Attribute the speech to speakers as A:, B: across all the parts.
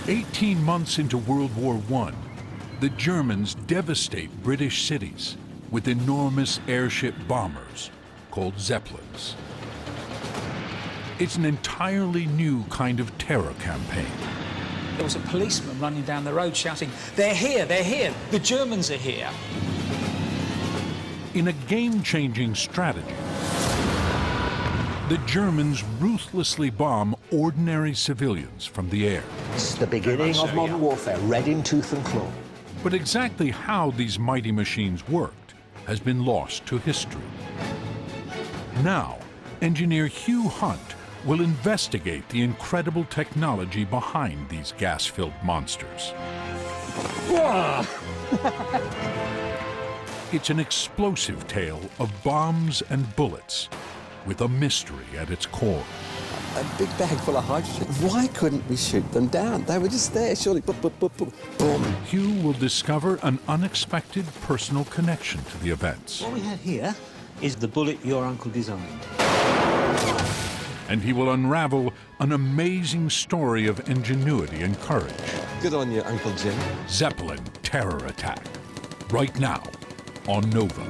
A: 18 months into World War I, the Germans devastate British cities with enormous airship bombers called Zeppelins. It's an entirely new kind of terror campaign.
B: There was a policeman running down the road shouting, "They're here, they're here, the Germans are here."
A: In a game-changing strategy, the Germans ruthlessly bomb ordinary civilians from the air.
C: It's the beginning of modern warfare, red in tooth and claw.
A: But exactly how these mighty machines worked has been lost to history. Now, engineer Hugh Hunt will investigate the incredible technology behind these gas-filled monsters. It's an explosive tale of bombs and bullets with a mystery at its core.
D: A big bag full of hydrogen. Why couldn't we shoot them down? They were just there, surely. Boom.
A: Hugh will discover an unexpected personal connection to the events.
E: What we have here is the bullet your uncle designed.
A: And he will unravel an amazing story of ingenuity and courage.
D: Good on you, Uncle Jim.
A: Zeppelin Terror Attack. Right now on Nova.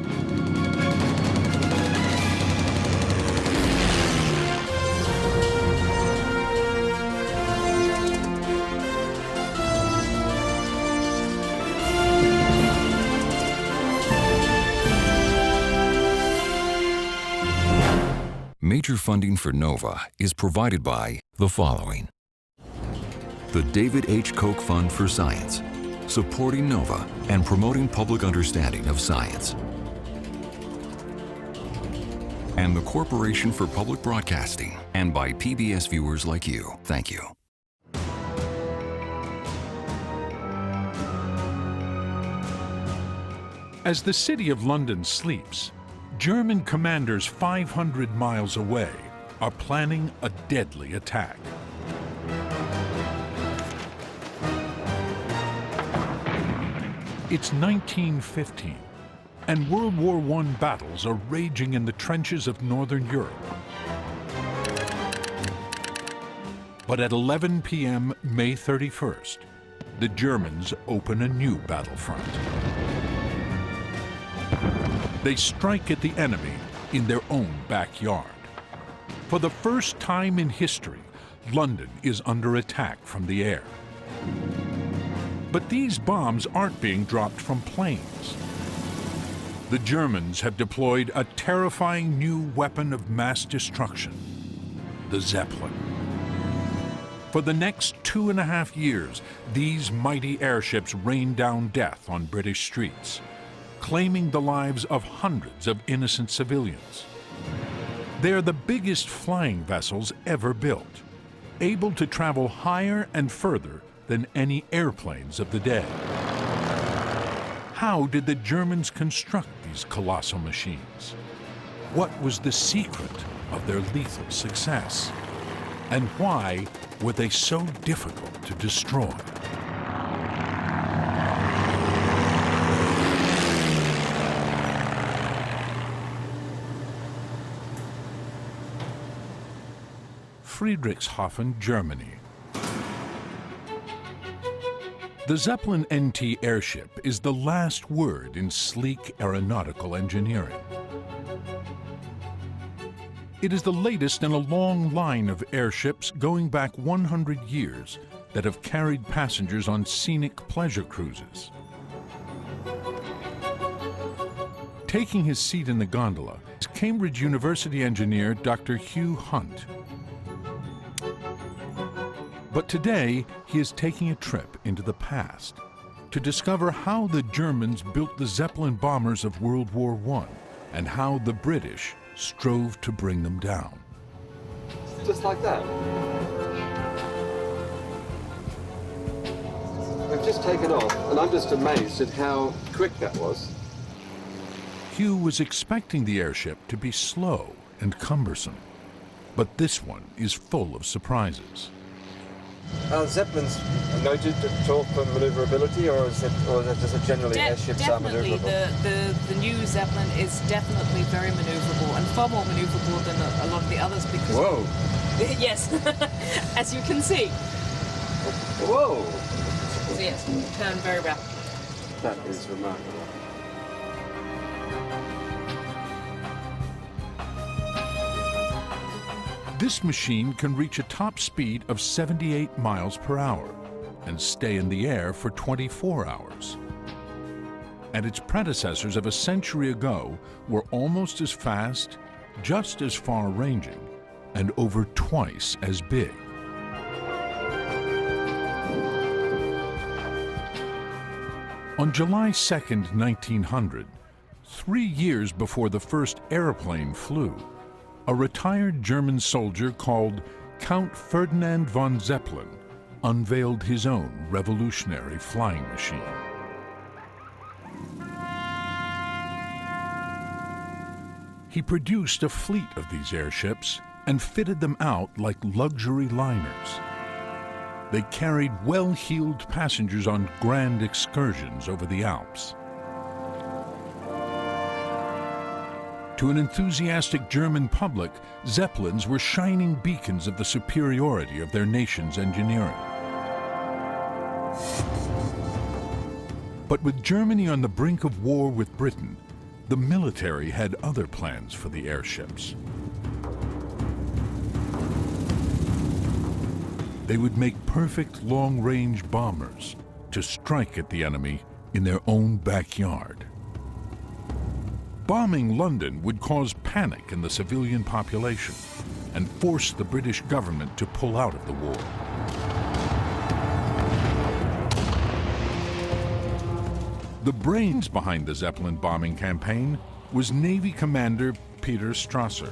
F: Major funding for NOVA is provided by the following. The David H. Koch Fund for Science, supporting NOVA and promoting public understanding of science. And the Corporation for Public Broadcasting, and by PBS viewers like you. Thank you.
A: As the city of London sleeps, German commanders 500 miles away are planning a deadly attack. It's 1915, and World War I battles are raging in the trenches of Northern Europe. But at 11 p.m. May 31st, the Germans open a new battlefront. They strike at the enemy in their own backyard. For the first time in history, London is under attack from the air. But these bombs aren't being dropped from planes. The Germans have deployed a terrifying new weapon of mass destruction, the Zeppelin. For the next 2.5 years, these mighty airships rain down death on British streets, claiming the lives of hundreds of innocent civilians. They are the biggest flying vessels ever built, able to travel higher and further than any airplanes of the day. How did the Germans construct these colossal machines? What was the secret of their lethal success? And why were they so difficult to destroy? Friedrichshafen, Germany. The Zeppelin NT airship is the last word in sleek aeronautical engineering. It is the latest in a long line of airships going back 100 years that have carried passengers on scenic pleasure cruises. Taking his seat in the gondola is Cambridge University engineer Dr. Hugh Hunt. But today, he is taking a trip into the past to discover how the Germans built the Zeppelin bombers of World War I and how the British strove to bring them down.
D: Just like that. They've just taken off, and I'm just amazed at how quick that was.
A: Hugh was expecting the airship to be slow and cumbersome, but this one is full of surprises.
D: Zeppelins noted to torque for maneuverability, or is it just generally airships are maneuverable?
G: Definitely, the new Zeppelin is definitely very maneuverable, and far more maneuverable than a lot of the others because...
D: Whoa!
G: Yes, as you can see.
D: Whoa!
G: So yes, turn very rapid.
D: That is remarkable.
A: This machine can reach a top speed of 78 miles per hour and stay in the air for 24 hours. And its predecessors of a century ago were almost as fast, just as far-ranging, and over twice as big. On July 2nd, 1900, 3 years before the first airplane flew, a retired German soldier called Count Ferdinand von Zeppelin unveiled his own revolutionary flying machine. He produced a fleet of these airships and fitted them out like luxury liners. They carried well-heeled passengers on grand excursions over the Alps. To an enthusiastic German public, Zeppelins were shining beacons of the superiority of their nation's engineering. But with Germany on the brink of war with Britain, the military had other plans for the airships. They would make perfect long-range bombers to strike at the enemy in their own backyard. Bombing London would cause panic in the civilian population and force the British government to pull out of the war. The brains behind the Zeppelin bombing campaign was Navy Commander Peter Strasser.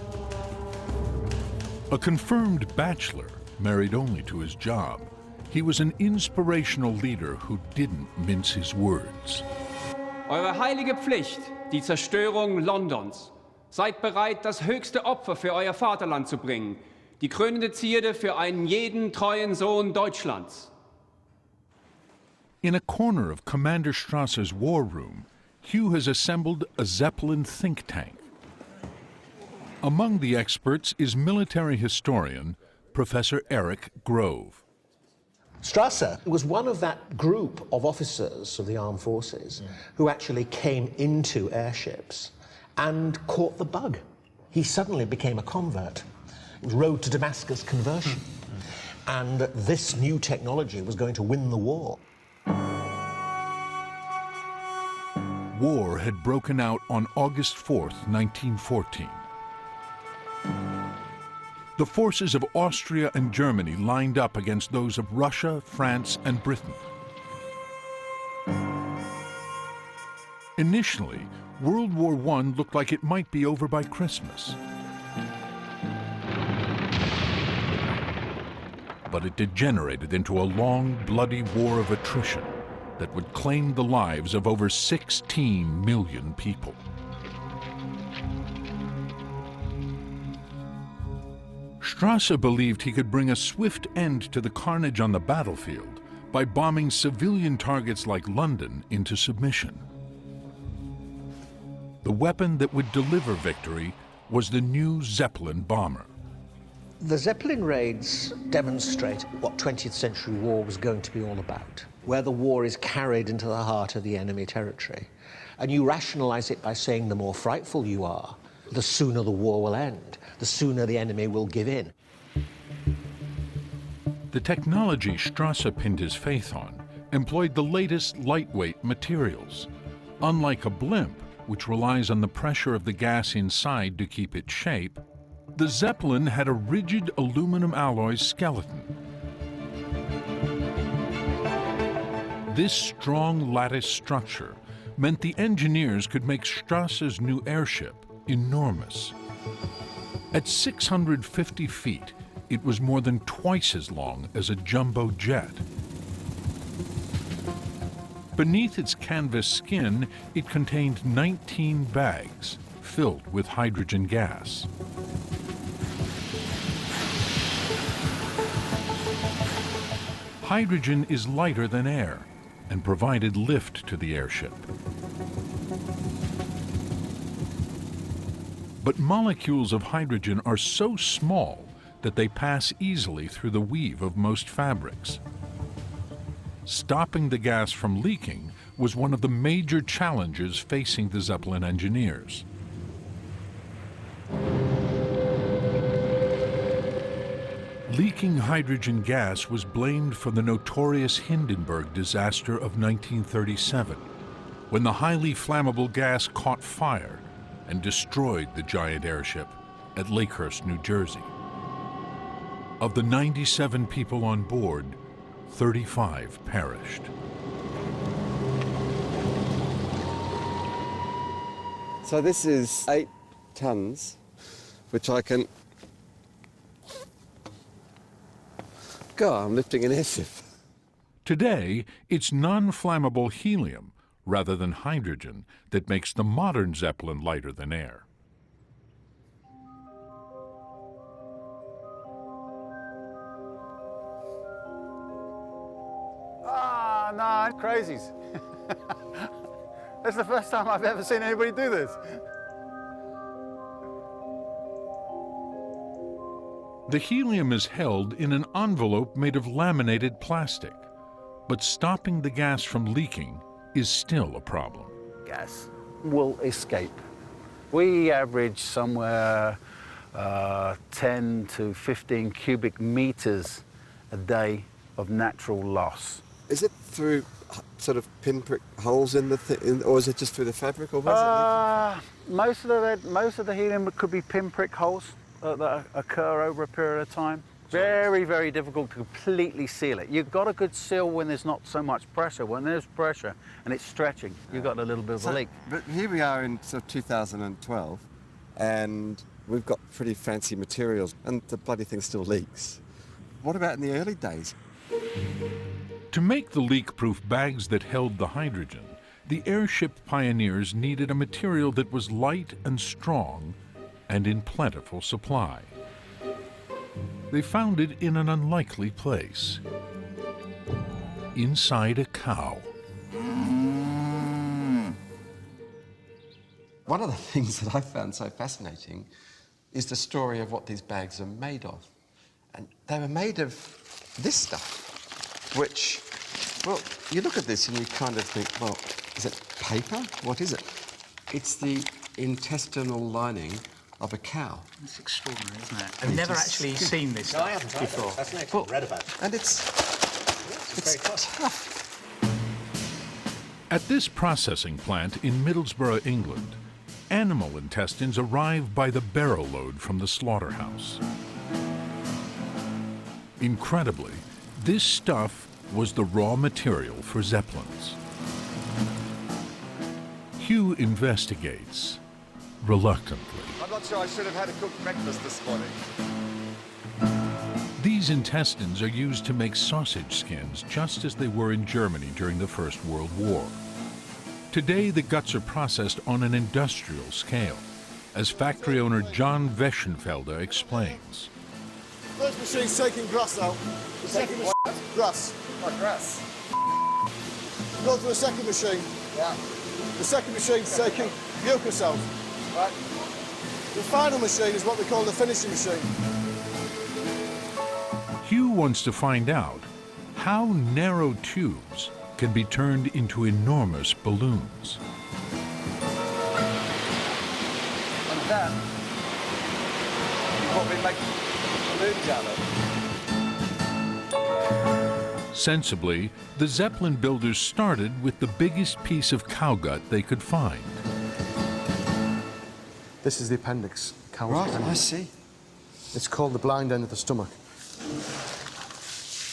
A: A confirmed bachelor, married only to his job, he was an inspirational leader who didn't mince his words.
H: Eure heilige Pflicht, die Zerstörung Londons. Seid bereit, das höchste Opfer für euer Vaterland zu bringen, die krönende Zierde für einen jeden treuen Sohn Deutschlands.
A: In a corner of Commander Strasser's war room, Hugh has assembled a Zeppelin think tank. Among the experts is military historian Professor Eric Grove.
C: Strasser was one of that group of officers of the armed forces who actually came into airships and caught the bug. He suddenly became a convert. It was road to Damascus conversion. And this new technology was going to win the war.
A: War had broken out on August 4th, 1914. The forces of Austria and Germany lined up against those of Russia, France, and Britain. Initially, World War I looked like it might be over by Christmas. But it degenerated into a long, bloody war of attrition that would claim the lives of over 16 million people. Strasser believed he could bring a swift end to the carnage on the battlefield by bombing civilian targets like London into submission. The weapon that would deliver victory was the new Zeppelin bomber.
C: The Zeppelin raids demonstrate what 20th century war was going to be all about, where the war is carried into the heart of the enemy territory. And you rationalize it by saying the more frightful you are, the sooner the war will end, the sooner the enemy will give in.
A: The technology Strasser pinned his faith on employed the latest lightweight materials. Unlike a blimp, which relies on the pressure of the gas inside to keep its shape, the Zeppelin had a rigid aluminum alloy skeleton. This strong lattice structure meant the engineers could make Strasser's new airship enormous. At 650 feet, it was more than twice as long as a jumbo jet. Beneath its canvas skin, it contained 19 bags filled with hydrogen gas. Hydrogen is lighter than air and provided lift to the airship. But molecules of hydrogen are so small that they pass easily through the weave of most fabrics. stopping the gas from leaking was one of the major challenges facing the Zeppelin engineers. Leaking hydrogen gas was blamed for the notorious Hindenburg disaster of 1937, when the highly flammable gas caught fire and destroyed the giant airship at Lakehurst, New Jersey. Of the 97 people on board, 35 perished.
D: So this is 8 tons, which I can... God, I'm lifting an airship.
A: Today, it's non-flammable helium, rather than hydrogen, that makes the modern Zeppelin lighter than air.
I: Ah, no, crazies. That's the first time I've ever seen anybody do this.
A: The helium is held in an envelope made of laminated plastic, but stopping the gas from leaking is still a problem.
I: Gas will escape. We average somewhere 10 to 15 cubic meters a day of natural loss.
D: Is it through sort of pinprick holes in the thing, or is it just through the fabric, or what does it mean?
I: Most of the helium could be pinprick holes that occur over a period of time. Very, very difficult to completely seal it. You've got a good seal when there's not so much pressure. When there's pressure and it's stretching, you've got a little bit of a leak.
D: But here we are in sort of 2012, and we've got pretty fancy materials, and the bloody thing still leaks. What about in the early days?
A: To make the leak-proof bags that held the hydrogen, the airship pioneers needed a material that was light and strong and in plentiful supply. They found it in an unlikely place, inside a cow.
D: One of the things that I found so fascinating is the story of what these bags are made of. And they were made of this stuff, which, well, you look at this and you kind of think, well, is it paper? What is it? It's the intestinal lining of a cow.
B: It's extraordinary, isn't it? I've never actually seen this
C: No, I haven't
B: before.
C: That's next. I've read about it.
D: And it's
C: very tough.
D: tough.
A: At this processing plant in Middlesbrough, England, animal intestines arrive by the barrow load from the slaughterhouse. Incredibly, this stuff was the raw material for Zeppelins. Hugh investigates, reluctantly.
I: I'm not sure I should have had a cooked breakfast this morning.
A: These intestines are used to make sausage skins, just as they were in Germany during the First World War. Today, the guts are processed on an industrial scale, as factory owner John Weschenfelder explains.
J: First machine's taking grass out. The second machine, grass.
I: Like grass.
J: Go to the second machine.
I: Yeah.
J: The second machine's taking mucus out.
I: Right.
J: The final machine is what we call the finishing machine.
A: Hugh wants to find out how narrow tubes can be turned into enormous balloons.
I: And that is what we make balloons out of.
A: Sensibly, the Zeppelin builders started with the biggest piece of cow gut they could find.
J: This is the appendix. Cow's
D: Right,
J: appendix.
D: I see.
J: It's called the blind end of the stomach.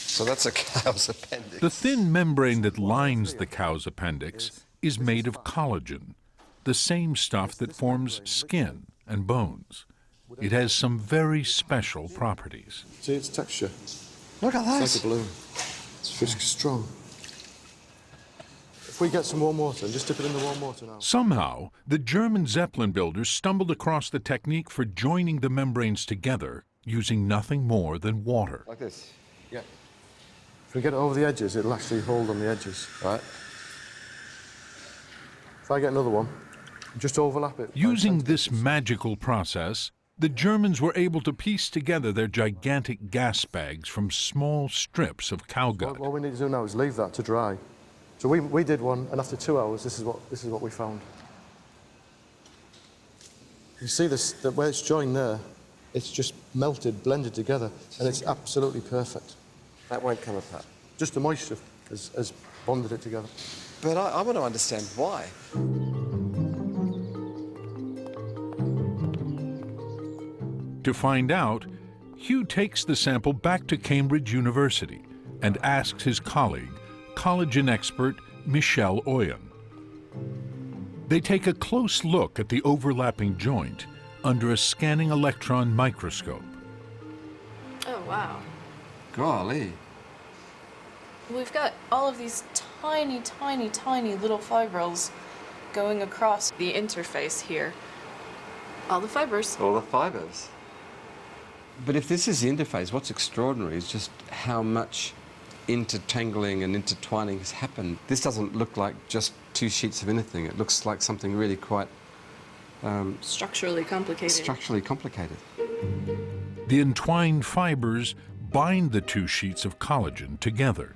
D: So that's a cow's appendix.
A: The thin membrane that lines the cow's appendix is made of collagen, the same stuff that forms skin and bones. It has some very special properties.
J: See its texture?
D: Look at that.
J: It's like a balloon. It's strong. If we get some warm water and just dip it in the warm water now.
A: Somehow, the German Zeppelin builders stumbled across the technique for joining the membranes together using nothing more than water.
D: Like this. Yeah.
J: If we get it over the edges, it'll actually hold on the edges.
D: Right.
J: If I get another one, just overlap it.
A: Using this magical process, the Germans were able to piece together their gigantic gas bags from small strips of cow gut.
J: What we need to do now is leave that to dry. So we did one, and after 2 hours, this is what we found. You see this, that where it's joined there, it's just melted, blended together, and it's absolutely perfect.
D: That won't come apart.
J: Just the moisture has bonded it together.
D: But I want to understand why.
A: To find out, Hugh takes the sample back to Cambridge University and asks his colleague, collagen expert Michelle Oyen. They take a close look at the overlapping joint under a scanning electron microscope.
K: Oh, wow.
D: Golly.
K: We've got all of these tiny, tiny, tiny little fibrils going across the interface here. All the fibers.
D: All the fibers. But if this is the interface, what's extraordinary is just how much intertangling and intertwining has happened. This doesn't look like just two sheets of anything. It looks like something really quite...
K: structurally complicated.
D: Structurally complicated.
A: The entwined fibers bind the two sheets of collagen together.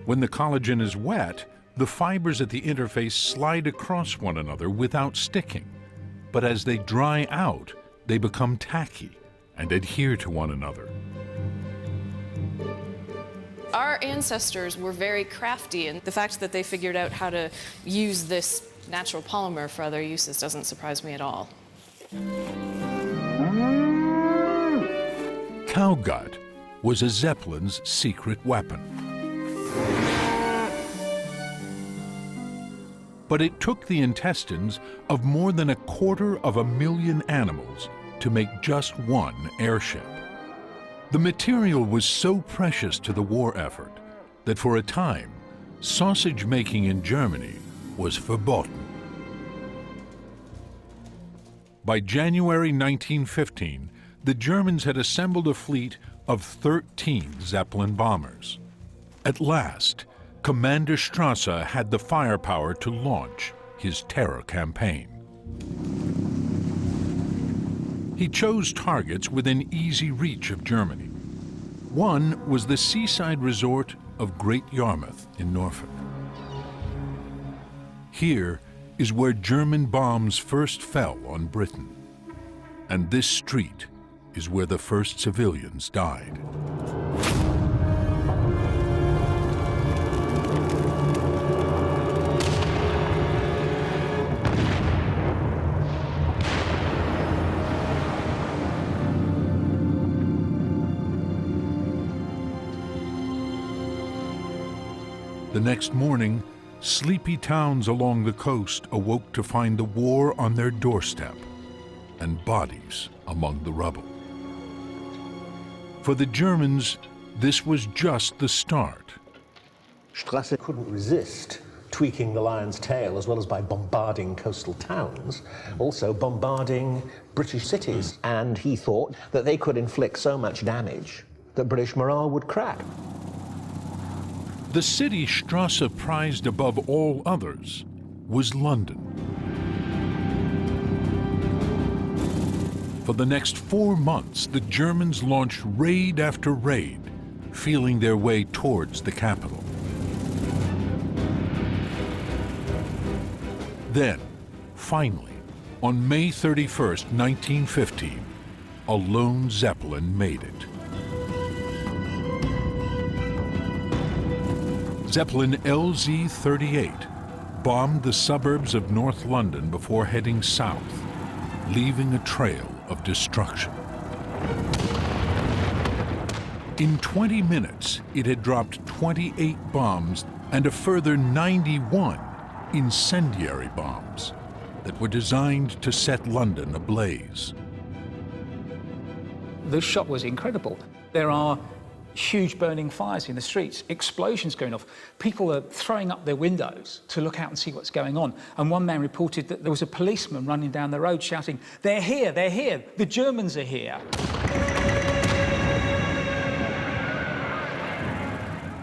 A: When the collagen is wet, the fibers at the interface slide across one another without sticking. But as they dry out, they become tacky and adhere to one another.
K: Our ancestors were very crafty, and the fact that they figured out how to use this natural polymer for other uses doesn't surprise me at all.
A: Cow gut was a Zeppelin's secret weapon. But it took the intestines of more than 250,000 animals to make just one airship. The material was so precious to the war effort that for a time, sausage making in Germany was verboten. By January 1915, the Germans had assembled a fleet of 13 Zeppelin bombers. At last, Commander Strasser had the firepower to launch his terror campaign. He chose targets within easy reach of Germany. One was the seaside resort of Great Yarmouth in Norfolk. Here is where German bombs first fell on Britain. And this street is where the first civilians died. The next morning, sleepy towns along the coast awoke to find the war on their doorstep and bodies among the rubble. For the Germans, this was just the start.
C: Strasser couldn't resist tweaking the lion's tail as well as by bombarding coastal towns, also bombarding British cities. And he thought that they could inflict so much damage that British morale would crack.
A: The city Strasser prized above all others was London. For the next 4 months, the Germans launched raid after raid, feeling their way towards the capital. Then, finally, on May 31st, 1915, a lone Zeppelin made it. Zeppelin LZ-38 bombed the suburbs of North London before heading south, leaving a trail of destruction. In 20 minutes, it had dropped 28 bombs and a further 91 incendiary bombs that were designed to set London ablaze.
B: The shot was incredible. There are huge burning fires in the streets, explosions going off. People are throwing up their windows to look out and see what's going on. And one man reported that there was a policeman running down the road shouting, "They're here, they're here, the Germans are here."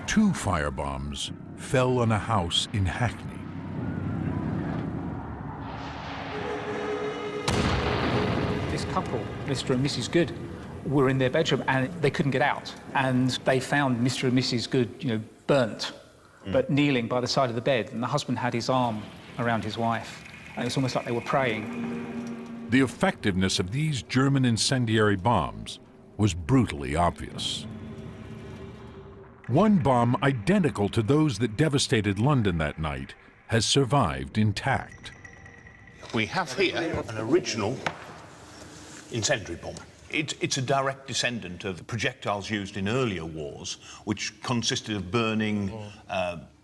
A: 2 firebombs fell on a house in Hackney.
B: Mr. and Mrs. Good were in their bedroom and they couldn't get out. And they found Mr. and Mrs. Good, burnt, but kneeling by the side of the bed. And the husband had his arm around his wife. And it's almost like they were praying.
A: The effectiveness of these German incendiary bombs was brutally obvious. One bomb identical to those that devastated London that night has survived intact.
L: We have here an original incendiary bomb. It's a direct descendant of projectiles used in earlier wars, which consisted of burning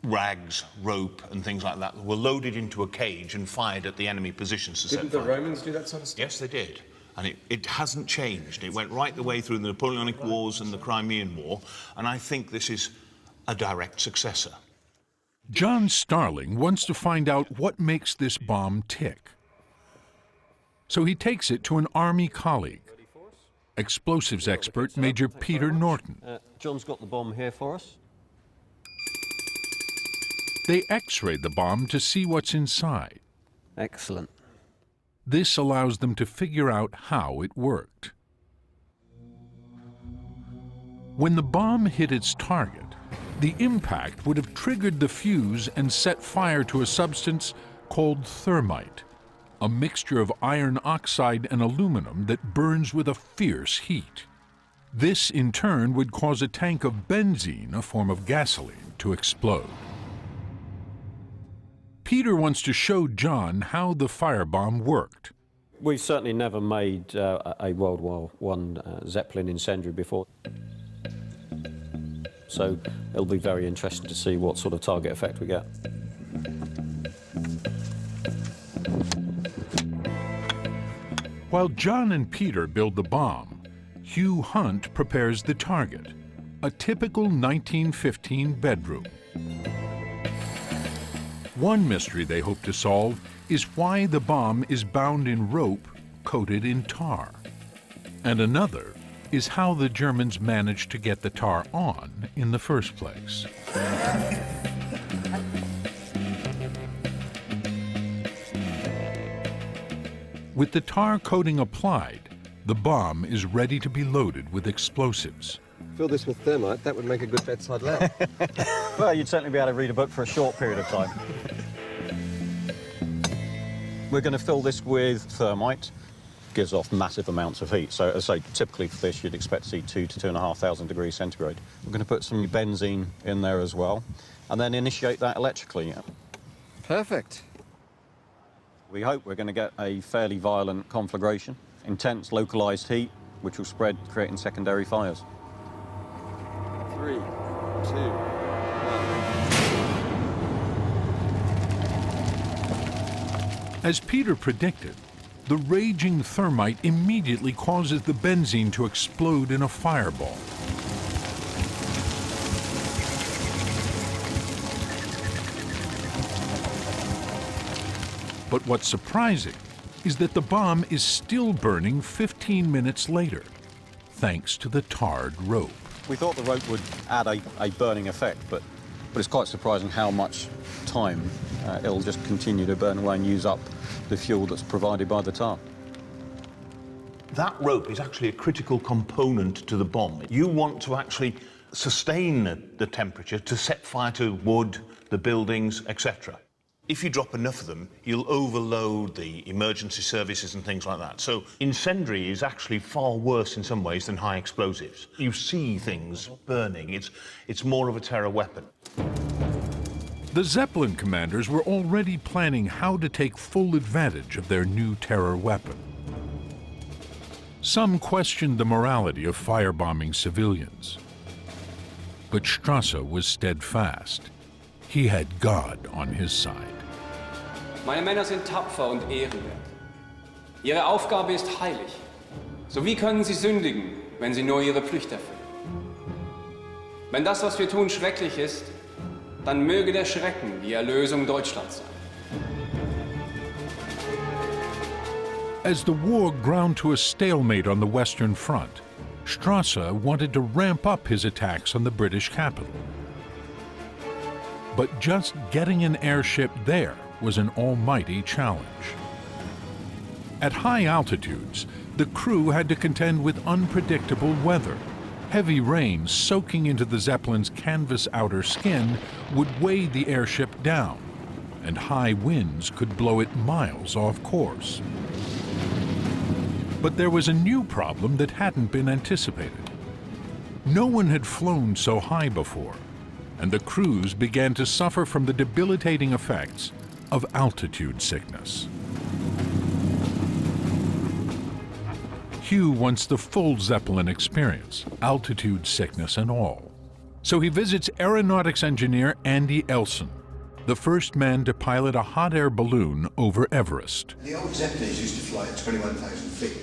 L: rags, rope, and things like that were loaded into a cage and fired at the enemy positions to set fire.
D: Didn't the Romans do that sort of stuff?
L: Yes, they did. And it hasn't changed. It went right the way through the Napoleonic Wars and the Crimean War, and I think this is a direct successor.
A: John Starling wants to find out what makes this bomb tick. So he takes it to an Army colleague, explosives expert Major Peter Norton.
M: John's got the bomb here for us.
A: They x-rayed the bomb to see what's inside.
M: Excellent.
A: This allows them to figure out how it worked. When the bomb hit its target, the impact would have triggered the fuse and set fire to a substance called thermite, a mixture of iron oxide and aluminum that burns with a fierce heat. This, in turn, would cause a tank of benzene, a form of gasoline, to explode. Peter wants to show John how the firebomb worked.
M: We've certainly never made a World War I Zeppelin incendiary before. So it'll be very interesting to see what sort of target effect we get.
A: While John and Peter build the bomb, Hugh Hunt prepares the target, a typical 1915 bedroom. One mystery they hope to solve is why the bomb is bound in rope coated in tar. And another is how the Germans managed to get the tar on in the first place. With the tar coating applied, the bomb is ready to be loaded with explosives.
D: Fill this with thermite, that would make a good bedside lamp.
M: Well, you'd certainly be able to read a book for a short period of time. We're going to fill this with thermite. Gives off massive amounts of heat. So, as I say, typically for this, you'd expect to see 2,000 to 2,500 degrees centigrade. We're going to put some benzene in there as well, and then initiate that electrically.
D: Perfect.
M: We hope we're going to get a fairly violent conflagration, intense localized heat, which will spread, creating secondary fires.
D: 3, 2, 1.
A: As Peter predicted, the raging thermite immediately causes the benzene to explode in a fireball. But what's surprising is that the bomb is still burning 15 minutes later, thanks to the tarred rope.
M: We thought the rope would add a burning effect, but it's quite surprising how much time it'll just continue to burn away and use up the fuel that's provided by the tar.
L: That rope is actually a critical component to the bomb. You want to actually sustain the temperature to set fire to wood, the buildings, etc. If you drop enough of them, you'll overload the emergency services and things like that. So incendiary is actually far worse in some ways than high explosives. You see things burning. It's more of a terror weapon.
A: The Zeppelin commanders were already planning how to take full advantage of their new terror weapon. Some questioned the morality of firebombing civilians. But Strasser was steadfast. He had God on his side.
H: Meine Männer sind tapfer und ehrenwert. Ihre Aufgabe ist heilig. So wie können sie sündigen, wenn sie nur ihre Pflicht erfüllen? Wenn das, was wir tun, schrecklich ist, dann möge der Schrecken die Erlösung Deutschlands sein.
A: As the war ground to a stalemate on the Western Front, Strasser wanted to ramp up his attacks on the British capital. But just getting an airship there was an almighty challenge. At high altitudes, the crew had to contend with unpredictable weather. Heavy rain soaking into the Zeppelin's canvas outer skin would weigh the airship down, and high winds could blow it miles off course. But there was a new problem that hadn't been anticipated. No one had flown so high before, and the crews began to suffer from the debilitating effects of altitude sickness. Hugh wants the full Zeppelin experience, altitude sickness and all. So he visits aeronautics engineer Andy Elson, the first man to pilot a hot air balloon over Everest.
N: The old Zeppelins used to fly at 21,000 feet.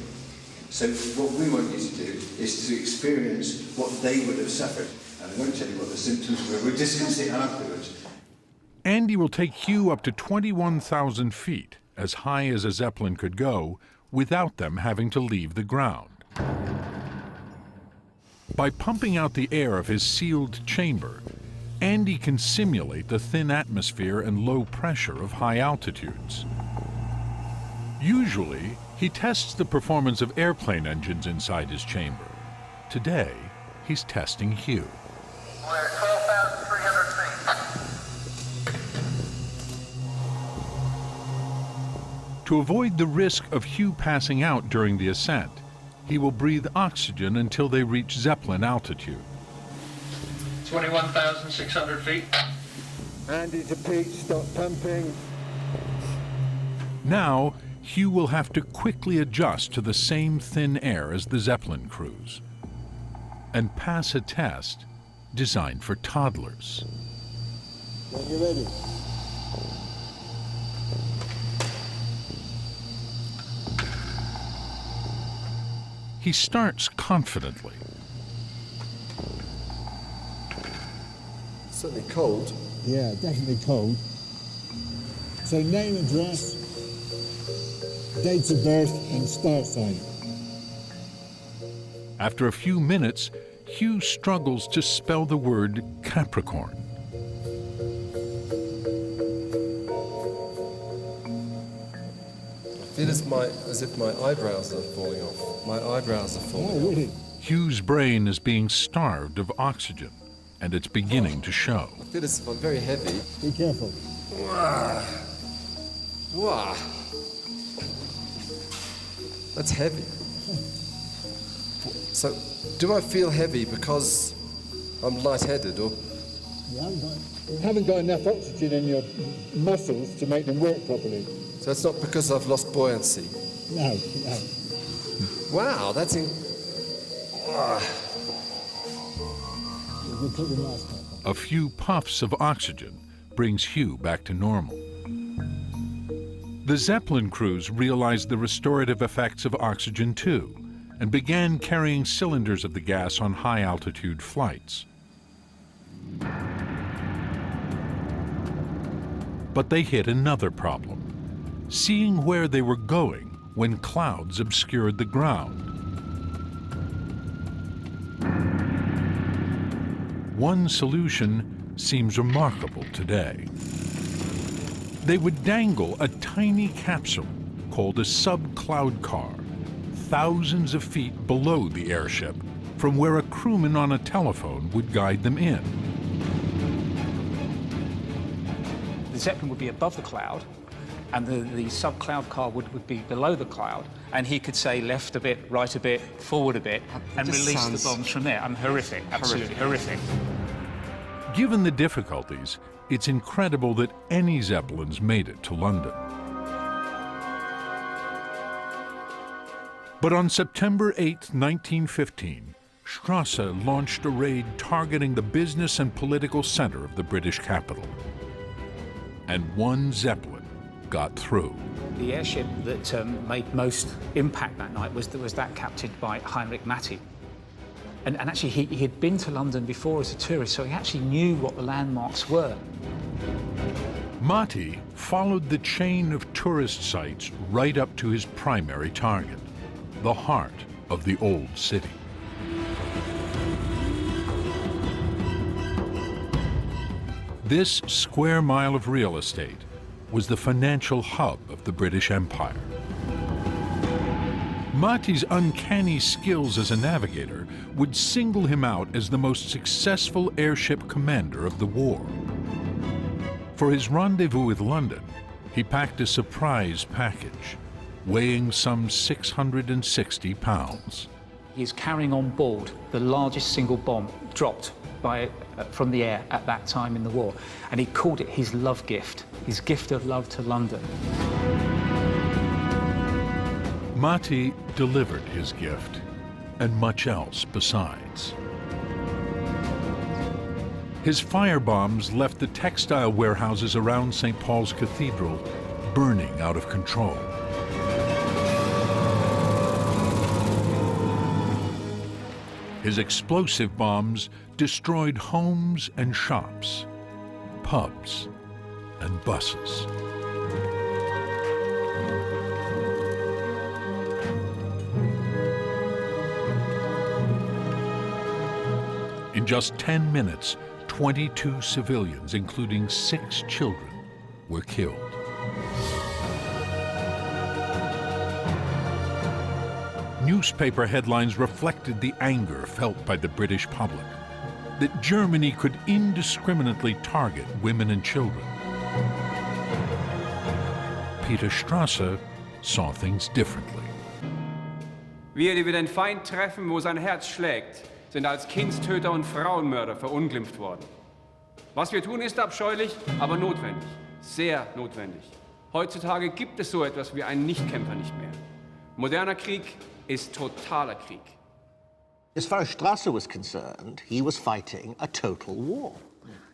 N: So what we want you to do is to experience what they would have suffered. And I won't tell you what the symptoms were, we'll discuss it afterwards.
A: Andy will take Hugh up to 21,000 feet, as high as a Zeppelin could go, without them having to leave the ground. By pumping out the air of his sealed chamber, Andy can simulate the thin atmosphere and low pressure of high altitudes. Usually, he tests the performance of airplane engines inside his chamber. Today, he's testing Hugh.
O: We're at 12,300 feet.
A: To avoid the risk of Hugh passing out during the ascent, he will breathe oxygen until they reach Zeppelin altitude.
O: 21,600 feet.
P: Andy to peak, stop pumping.
A: Now, Hugh will have to quickly adjust to the same thin air as the Zeppelin crews and pass a test designed for toddlers.
P: When you're ready.
A: He starts confidently.
P: Certainly cold. Yeah, definitely cold. So name, address, dates of birth and start sign.
A: After a few minutes, Hugh struggles to spell the word Capricorn.
Q: I feel as if my eyebrows are falling off. My eyebrows are falling off.
P: Really?
A: Hugh's brain is being starved of oxygen, and it's beginning to show.
Q: I feel as if I'm very heavy.
P: Be careful.
Q: Wow. That's heavy. So, do I feel heavy because I'm lightheaded, or?
P: You haven't got enough oxygen in your muscles to make them work properly.
Q: So it's not because I've lost buoyancy?
P: No.
Q: Wow, that's
A: A few puffs of oxygen brings Hugh back to normal. The Zeppelin crews realized the restorative effects of oxygen too, and began carrying cylinders of the gas on high-altitude flights. But they hit another problem, seeing where they were going when clouds obscured the ground. One solution seems remarkable today. They would dangle a tiny capsule called a sub-cloud car, thousands of feet below the airship, from where a crewman on a telephone would guide them in.
B: The Zeppelin would be above the cloud, and the sub-cloud car would be below the cloud, and he could say left a bit, right a bit, forward a bit, and release the bombs from there. Horrific, absolutely horrific.
A: Given the difficulties, it's incredible that any Zeppelins made it to London. But on September 8, 1915, Strasse launched a raid targeting the business and political center of the British capital. And one Zeppelin got through.
B: The airship that made most impact that night was that captained by Heinrich Matty. And actually, he had been to London before as a tourist, so he actually knew what the landmarks were.
A: Matty followed the chain of tourist sites right up to his primary target, the heart of the old city. This square mile of real estate was the financial hub of the British Empire. Marty's uncanny skills as a navigator would single him out as the most successful airship commander of the war. For his rendezvous with London, he packed a surprise package, weighing some 660 pounds.
B: He's carrying on board the largest single bomb dropped from the air at that time in the war, and he called it his love gift, his gift of love to London.
A: Marty delivered his gift, and much else besides. His firebombs left the textile warehouses around St. Paul's Cathedral burning out of control. His explosive bombs destroyed homes and shops, pubs and buses. In just 10 minutes, 22 civilians, including 6 children, were killed. Newspaper headlines reflected the anger felt by the British public that Germany could indiscriminately target women and children. Peter Strasser saw things differently.
H: Wir, die wir den Feind treffen, wo sein Herz schlägt, sind als Kindstöter und Frauenmörder verunglimpft worden. Was wir tun, ist abscheulich, aber notwendig. Sehr notwendig. Heutzutage gibt es so etwas wie einen Nichtkämpfer nicht mehr. Moderner Krieg ist totaler Krieg.
C: As far as Strasser was concerned, he was fighting a total war.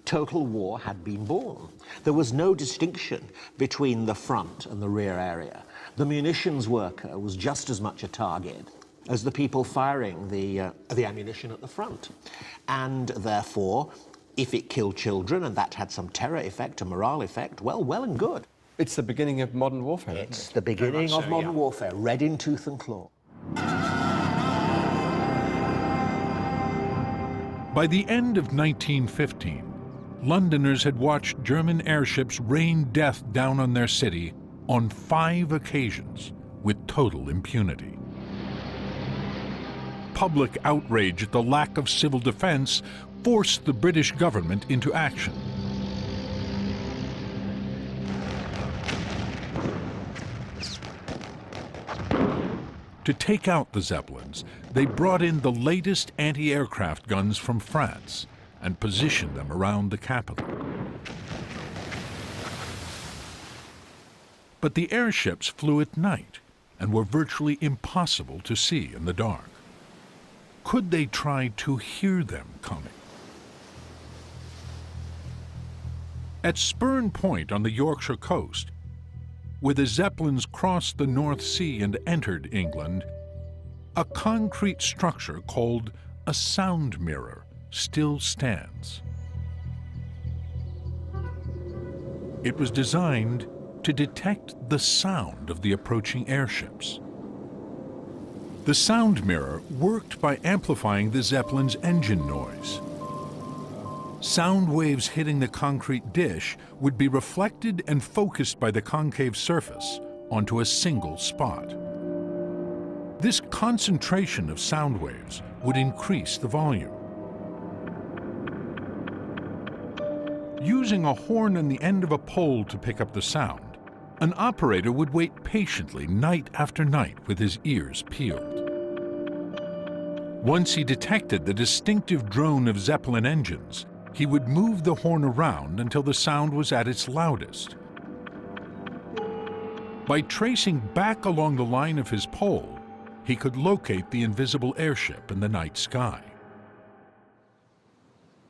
C: Total war had been born. There was no distinction between the front and the rear area. The munitions worker was just as much a target as the people firing the ammunition at the front. And therefore, if it killed children and that had some terror effect, a morale effect, well and good.
Q: It's the beginning of modern warfare.
C: It's the beginning of modern warfare, red in tooth and claw.
A: By the end of 1915, Londoners had watched German airships rain death down on their city on 5 occasions with total impunity. Public outrage at the lack of civil defense forced the British government into action. To take out the Zeppelins, they brought in the latest anti-aircraft guns from France and positioned them around the capital. But the airships flew at night and were virtually impossible to see in the dark. Could they try to hear them coming? At Spurn Point on the Yorkshire coast, where the Zeppelins crossed the North Sea and entered England, a concrete structure called a sound mirror still stands. It was designed to detect the sound of the approaching airships. The sound mirror worked by amplifying the Zeppelin's engine noise. Sound waves hitting the concrete dish would be reflected and focused by the concave surface onto a single spot. This concentration of sound waves would increase the volume. Using a horn on the end of a pole to pick up the sound, an operator would wait patiently night after night with his ears peeled. Once he detected the distinctive drone of Zeppelin engines, he would move the horn around until the sound was at its loudest. By tracing back along the line of his pole, he could locate the invisible airship in the night sky.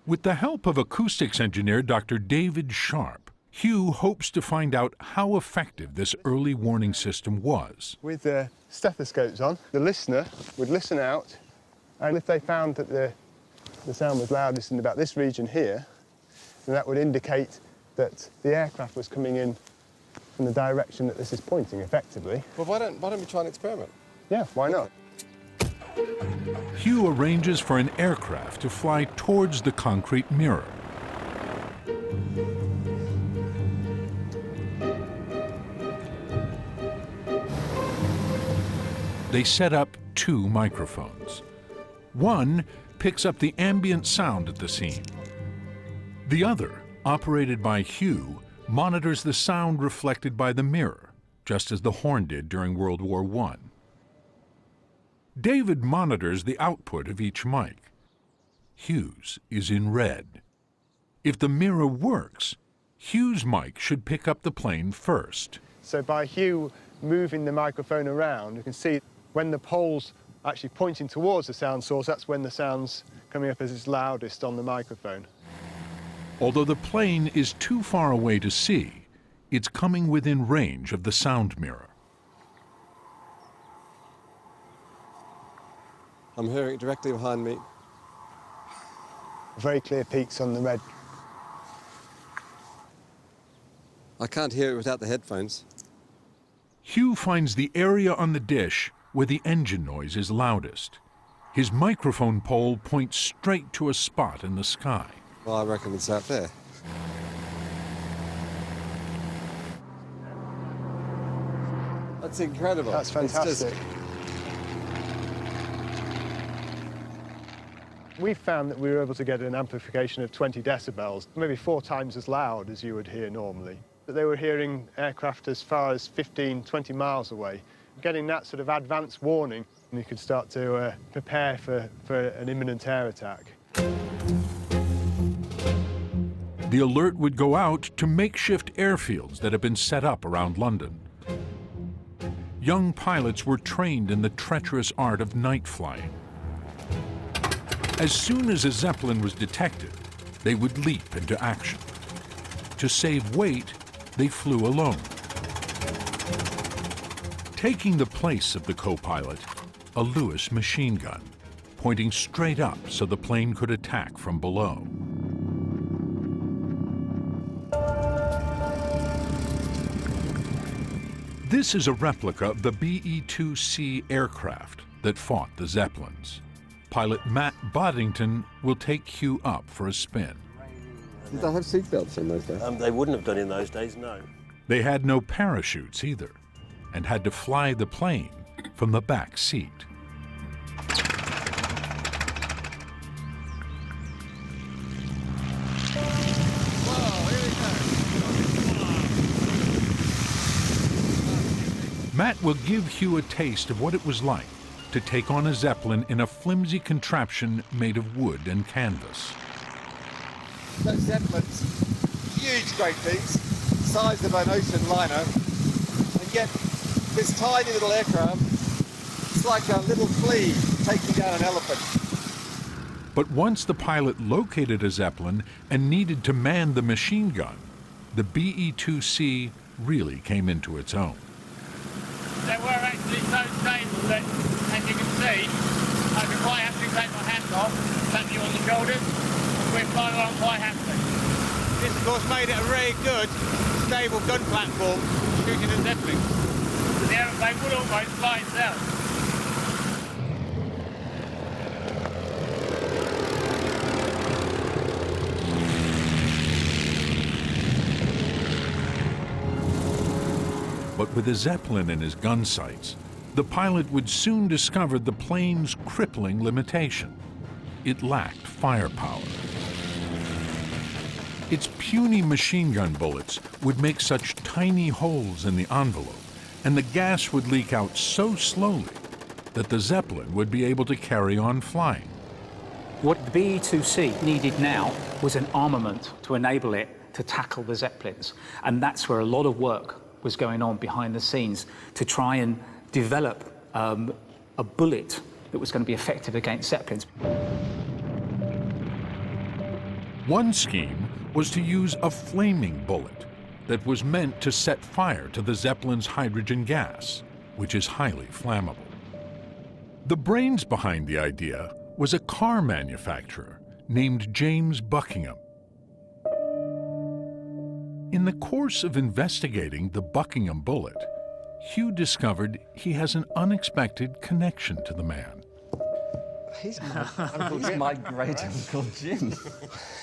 A: With the help of acoustics engineer Dr. David Sharp, Hugh hopes to find out how effective this early warning system was.
R: With the stethoscopes on, the listener would listen out, and if they found that the sound was loudest in about this region here, then that would indicate that the aircraft was coming in from the direction that this is pointing, effectively.
Q: Well, why don't we try an experiment?
R: Yeah, why not?
A: Hugh arranges for an aircraft to fly towards the concrete mirror. they set up 2 microphones. One picks up the ambient sound at the scene. The other, operated by Hugh, monitors the sound reflected by the mirror, just as the horn did during World War I. David monitors the output of each mic. Hugh's is in red. If the mirror works, Hugh's mic should pick up the plane first.
R: So by Hugh moving the microphone around, you can see when the pole's actually pointing towards the sound source, that's when the sound's coming up as its loudest on the microphone.
A: Although the plane is too far away to see, it's coming within range of the sound mirror.
Q: I'm hearing it directly behind me.
R: Very clear peaks on the red.
Q: I can't hear it without the headphones.
A: Hugh finds the area on the dish where the engine noise is loudest. His microphone pole points straight to a spot in the sky.
Q: Well, I reckon it's out there. That's incredible.
R: That's fantastic. We found that we were able to get an amplification of 20 decibels, maybe 4 times as loud as you would hear normally. But they were hearing aircraft as far as 15, 20 miles away. Getting that sort of advance warning, and you could start to prepare for an imminent air attack.
A: The alert would go out to makeshift airfields that had been set up around London. Young pilots were trained in the treacherous art of night flying. As soon as a Zeppelin was detected, they would leap into action. To save weight, they flew alone. Taking the place of the co-pilot, a Lewis machine gun, pointing straight up so the plane could attack from below. This is a replica of the BE-2C aircraft that fought the Zeppelins. Pilot Matt Boddington will take Hugh up for a spin.
Q: Did they have seatbelts in those days?
S: They wouldn't have done in those days, no.
A: They had no parachutes either, and had to fly the plane from the back seat. Matt will give Hugh a taste of what it was like to take on a Zeppelin in a flimsy contraption made of wood and canvas.
T: Those Zeppelins, huge great things, size of an ocean liner, and yet this tiny little aircraft, it's like a little flea taking down an elephant.
A: But once the pilot located a Zeppelin and needed to man the machine gun, the BE-2C really came into its own.
O: They were actually so stable that, as you can see, I could quite happily take my hat off, tap you on the shoulders, and we're flying along quite happily. This, of course, made it a very good, stable gun platform shooting a Zeppelin. The aeroplane would almost fly itself.
A: But with a Zeppelin in his gun sights, the pilot would soon discover the plane's crippling limitation. It lacked firepower. Its puny machine gun bullets would make such tiny holes in the envelope, and the gas would leak out so slowly that the Zeppelin would be able to carry on flying.
B: What the BE-2C needed now was an armament to enable it to tackle the Zeppelins. And that's where a lot of work was going on behind the scenes to try and develop a bullet that was going to be effective against Zeppelins.
A: One scheme was to use a flaming bullet that was meant to set fire to the Zeppelin's hydrogen gas, which is highly flammable. The brains behind the idea was a car manufacturer named James Buckingham. In the course of investigating the Buckingham bullet, Hugh discovered he has an unexpected connection to the man.
D: He's my Uncle Jim. He's my great Uncle Jim.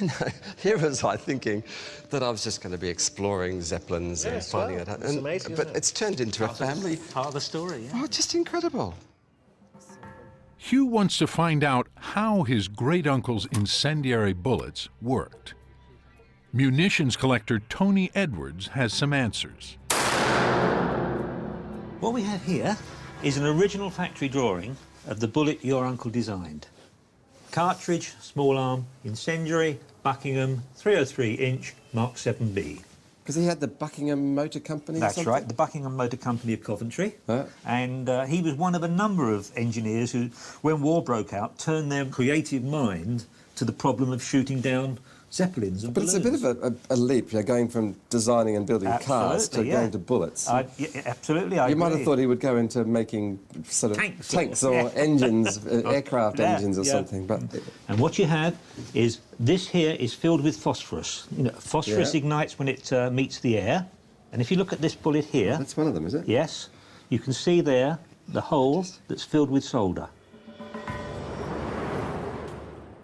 D: No, here was I thinking that I was just going to be exploring Zeppelins and finding it out.
S: It's amazing,
D: but it's turned into a family.
E: Part of the story, yeah.
D: Oh, just incredible.
A: Hugh wants to find out how his great-uncle's incendiary bullets worked. Munitions collector Tony Edwards has some answers.
E: What we have here is an original factory drawing of the bullet your uncle designed. Cartridge, small arm, incendiary, Buckingham, 303-inch, Mark 7B.
Q: Because he had the Buckingham Motor Company or
E: That's
Q: something?
E: right, the Buckingham Motor Company of Coventry.
Q: Huh?
E: And he was one of a number of engineers who, when war broke out, turned their creative mind to the problem of shooting down Zeppelins and
Q: But
E: balloons.
Q: it's a bit of a leap, you're going from designing and building cars to
E: Absolutely, yeah.
Q: going to bullets.
E: Yeah, absolutely, I
Q: You might
E: agree.
Q: have thought he would go into making sort of tanks or
E: yeah.
Q: engines, aircraft
E: Yeah,
Q: engines or
E: yeah.
Q: something. But
E: And what you have is this here is filled with phosphorus. You know, phosphorus
Q: Yeah.
E: ignites when it meets the air. And if you look at this bullet here...
Q: That's one of them, is it?
E: Yes. You can see there the hole that's filled with solder.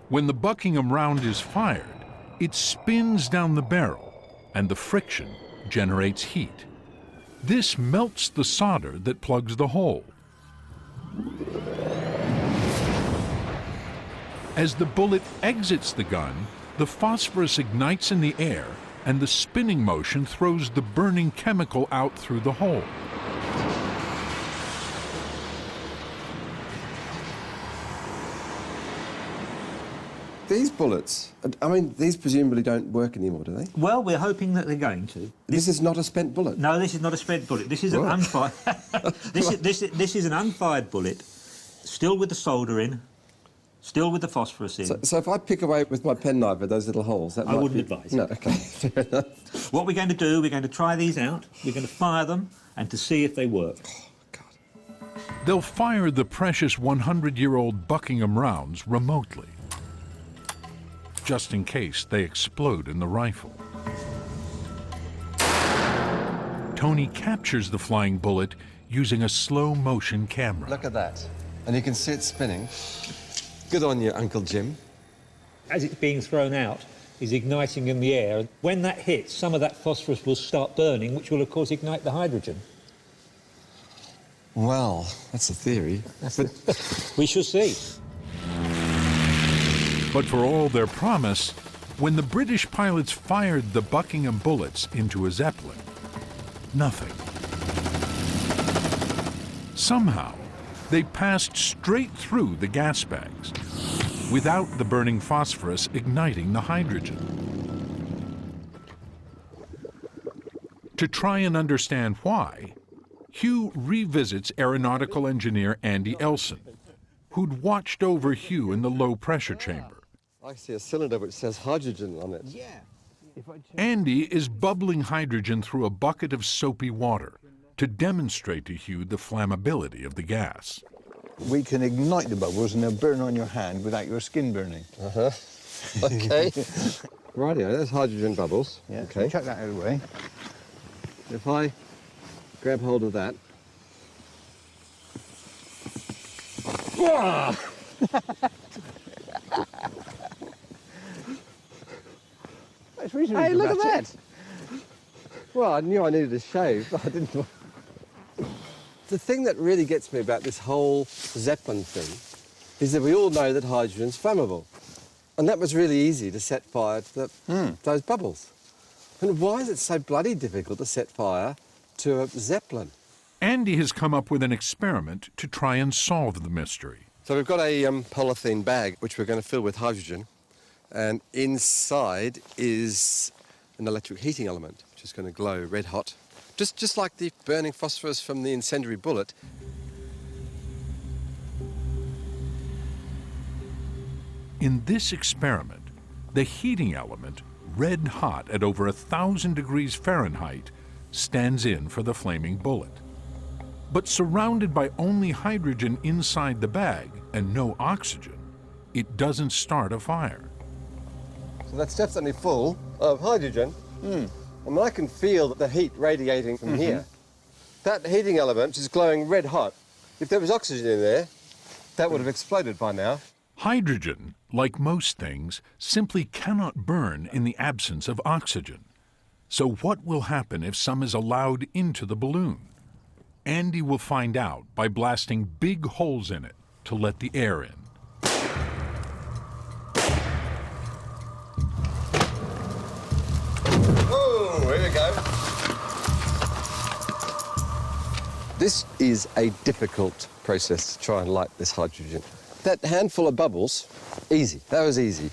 A: When the Buckingham round is fired, it spins down the barrel, and the friction generates heat. This melts the solder that plugs the hole. As the bullet exits the gun, the phosphorus ignites in the air, and the spinning motion throws the burning chemical out through the hole.
Q: these bullets, I mean, these presumably don't work anymore, do they?
E: Well, we're hoping that they're going to.
Q: This is not a spent bullet?
E: No, this is not a spent bullet. This is an unfired... this is an unfired bullet, still with the solder in, still with the phosphorus in.
Q: So if I pick away with my penknife at those little holes, that
E: I
Q: might
E: wouldn't
Q: be...
E: advise.
Q: No, OK, fair enough.
E: What we're going to do, we're going to try these out, we're going to fire them, and to see if they work.
A: They'll fire the precious 100-year-old Buckingham rounds remotely, just in case they explode in the rifle. Tony captures the flying bullet using a slow-motion camera.
Q: Look at that. And you can see it spinning. Good on you, Uncle Jim.
E: As it's being thrown out, is igniting in the air. When that hits, some of that phosphorus will start burning, which will, of course, ignite the hydrogen.
Q: Well, that's a theory.
E: We shall see.
A: But for all their promise, when the British pilots fired the Buckingham bullets into a Zeppelin, nothing. Somehow, they passed straight through the gas bags, without the burning phosphorus igniting the hydrogen. To try and understand why, Hugh revisits aeronautical engineer Andy Elson, who'd watched over Hugh in the low-pressure chamber.
Q: I see a cylinder which says hydrogen on it.
E: Yeah.
A: Andy is bubbling hydrogen through a bucket of soapy water to demonstrate to Hugh the flammability of the gas.
P: We can ignite the bubbles and they'll burn on your hand without your skin burning.
Q: Uh-huh. OK. Rightio, there's hydrogen bubbles.
P: Yeah,
Q: OK.
P: chuck that out of the way.
Q: If I grab hold of that...
P: Hey,
Q: look at that! Well, I knew I needed a shave, but I didn't want... The thing that really gets me about this whole Zeppelin thing is that we all know that hydrogen's flammable. And that was really easy to set fire to those bubbles. And why is it so bloody difficult to set fire to a Zeppelin?
A: Andy has come up with an experiment to try and solve the mystery.
Q: So we've got a polythene bag which we're going to fill with hydrogen, and inside is an electric heating element which is going to glow red hot, just like the burning phosphorus from the incendiary bullet.
A: In this experiment, the heating element, red hot at over 1,000 degrees Fahrenheit, stands in for the flaming bullet. But surrounded by only hydrogen inside the bag and no oxygen, it doesn't start a fire.
Q: So that's definitely full of hydrogen. And I can feel the heat radiating from here. That heating element is glowing red hot. If there was oxygen in there, that would have exploded by now.
A: Hydrogen, like most things, simply cannot burn in the absence of oxygen. So what will happen if some is allowed into the balloon? Andy will find out by blasting big holes in it, to let the air in.
T: Oh, here we go.
Q: This is a difficult process to try and light this hydrogen. That handful of bubbles, easy. That was easy,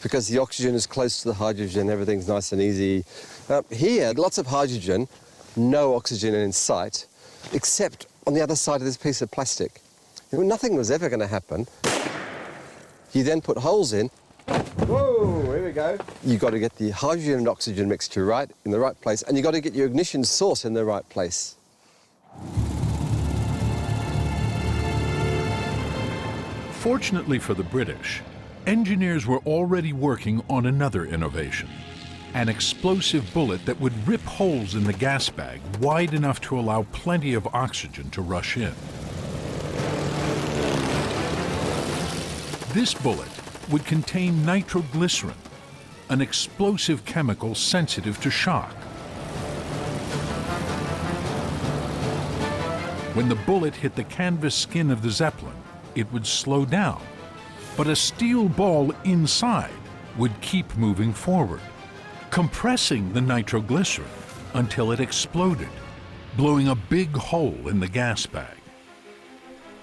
Q: because the oxygen is close to the hydrogen, everything's nice and easy. Here, lots of hydrogen, no oxygen in sight, except on the other side of this piece of plastic. Nothing was ever going to happen. You then put holes in.
T: Whoa, here we go.
Q: You've got to get the hydrogen and oxygen mixture right, in the right place, and you've got to get your ignition source in the right place.
A: Fortunately for the British, engineers were already working on another innovation, an explosive bullet that would rip holes in the gas bag wide enough to allow plenty of oxygen to rush in. This bullet would contain nitroglycerin, an explosive chemical sensitive to shock. When the bullet hit the canvas skin of the Zeppelin, it would slow down, but a steel ball inside would keep moving forward, compressing the nitroglycerin until it exploded, blowing a big hole in the gas bag.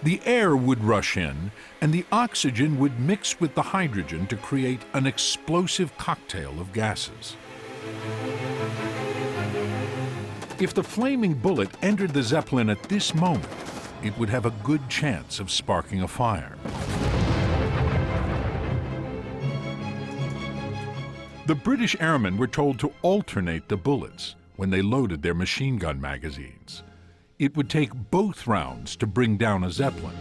A: The air would rush in, and the oxygen would mix with the hydrogen to create an explosive cocktail of gases. If the flaming bullet entered the Zeppelin at this moment, it would have a good chance of sparking a fire. The British airmen were told to alternate the bullets when they loaded their machine gun magazines. It would take both rounds to bring down a Zeppelin.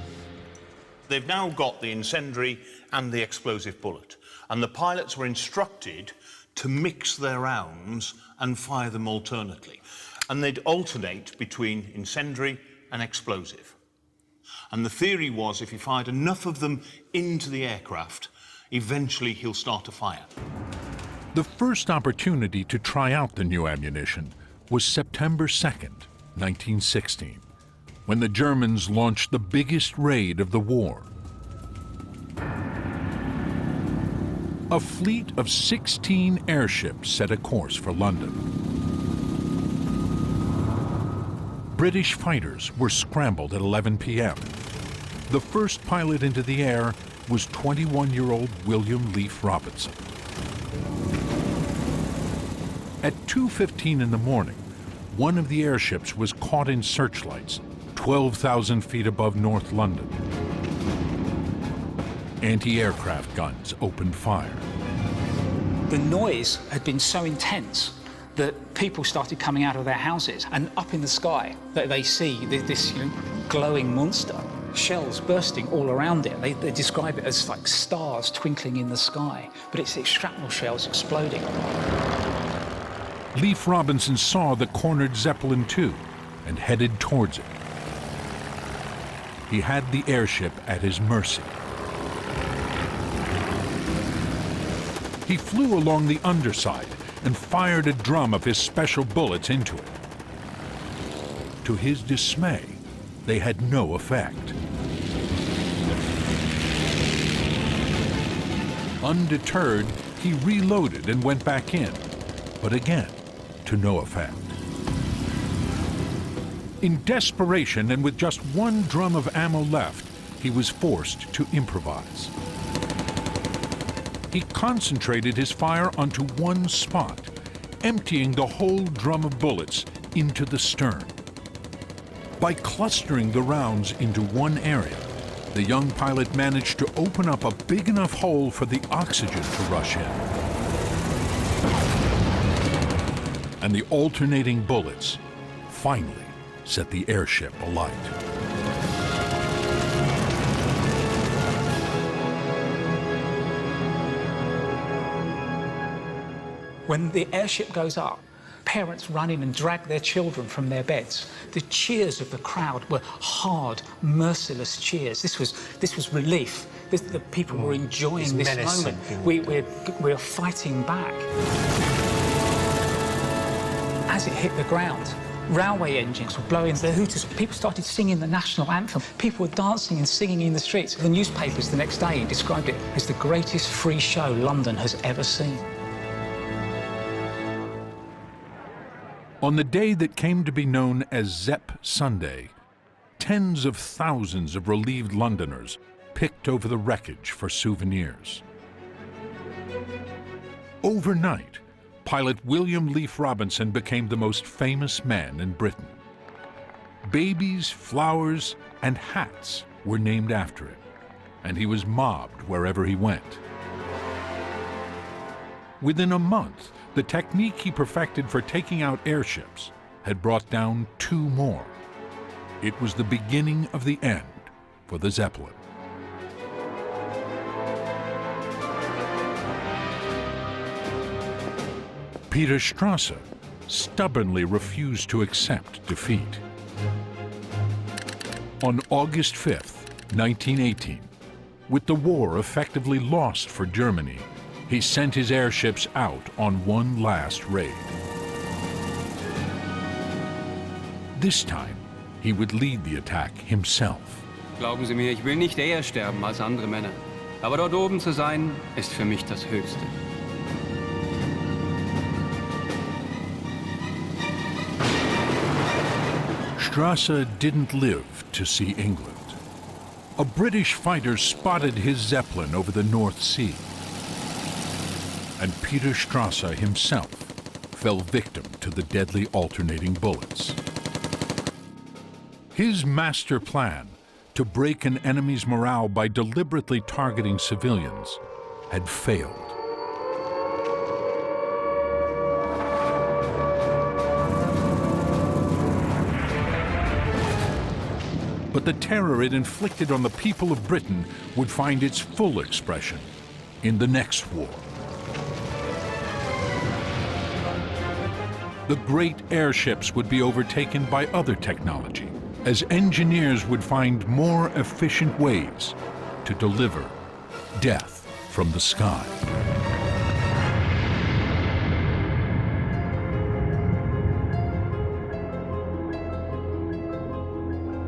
L: They've now got the incendiary and the explosive bullet, and the pilots were instructed to mix their rounds and fire them alternately. And they'd alternate between incendiary and explosive. And the theory was if he fired enough of them into the aircraft, eventually he'll start a fire.
A: The first opportunity to try out the new ammunition was September 2nd, 1916, when the Germans launched the biggest raid of the war. A fleet of 16 airships set a course for London. British fighters were scrambled at 11 p.m. The first pilot into the air was 21-year-old William Leaf Robinson. At 2:15 in the morning, one of the airships was caught in searchlights 12,000 feet above North London. Anti-aircraft guns opened fire.
B: The noise had been so intense that people started coming out of their houses, and up in the sky they see this glowing monster, shells bursting all around it. They describe it as like stars twinkling in the sky, but it's shrapnel shells exploding.
A: Leif Robinson saw the cornered Zeppelin II and headed towards it. He had the airship at his mercy. He flew along the underside and fired a drum of his special bullets into it. To his dismay, they had no effect. Undeterred, he reloaded and went back in, but again, to no effect. In desperation and with just one drum of ammo left, he was forced to improvise. He concentrated his fire onto one spot, emptying the whole drum of bullets into the stern. By clustering the rounds into one area, the young pilot managed to open up a big enough hole for the oxygen to rush in. And the alternating bullets finally set the airship alight.
B: When the airship goes up, parents run in and drag their children from their beds. The cheers of the crowd were hard, merciless cheers. This was relief. The people were enjoying this moment. We're fighting back. As it hit the ground, railway engines were blowing their hooters. People started singing the national anthem. People were dancing and singing in the streets. The newspapers the next day described it as the greatest free show London has ever seen.
A: On the day that came to be known as Zepp Sunday, tens of thousands of relieved Londoners picked over the wreckage for souvenirs. Overnight, pilot William Leaf Robinson became the most famous man in Britain. Babies, flowers, and hats were named after him, and he was mobbed wherever he went. Within a month, the technique he perfected for taking out airships had brought down 2 more. It was the beginning of the end for the Zeppelin. Peter Strasse stubbornly refused to accept defeat. On August 5th, 1918, with the war effectively lost for Germany, he sent his airships out on one last raid. This time, he would lead the attack himself.
H: Glauben Sie mir, ich will nicht eher sterben als andere Männer. Aber dort oben zu sein, ist für mich das Höchste.
A: Strasse didn't live to see England. A British fighter spotted his Zeppelin over the North Sea, and Peter Strasse himself fell victim to the deadly alternating bullets. His master plan to break an enemy's morale by deliberately targeting civilians had failed. But the terror it inflicted on the people of Britain would find its full expression in the next war. The great airships would be overtaken by other technology, as engineers would find more efficient ways to deliver death from the sky.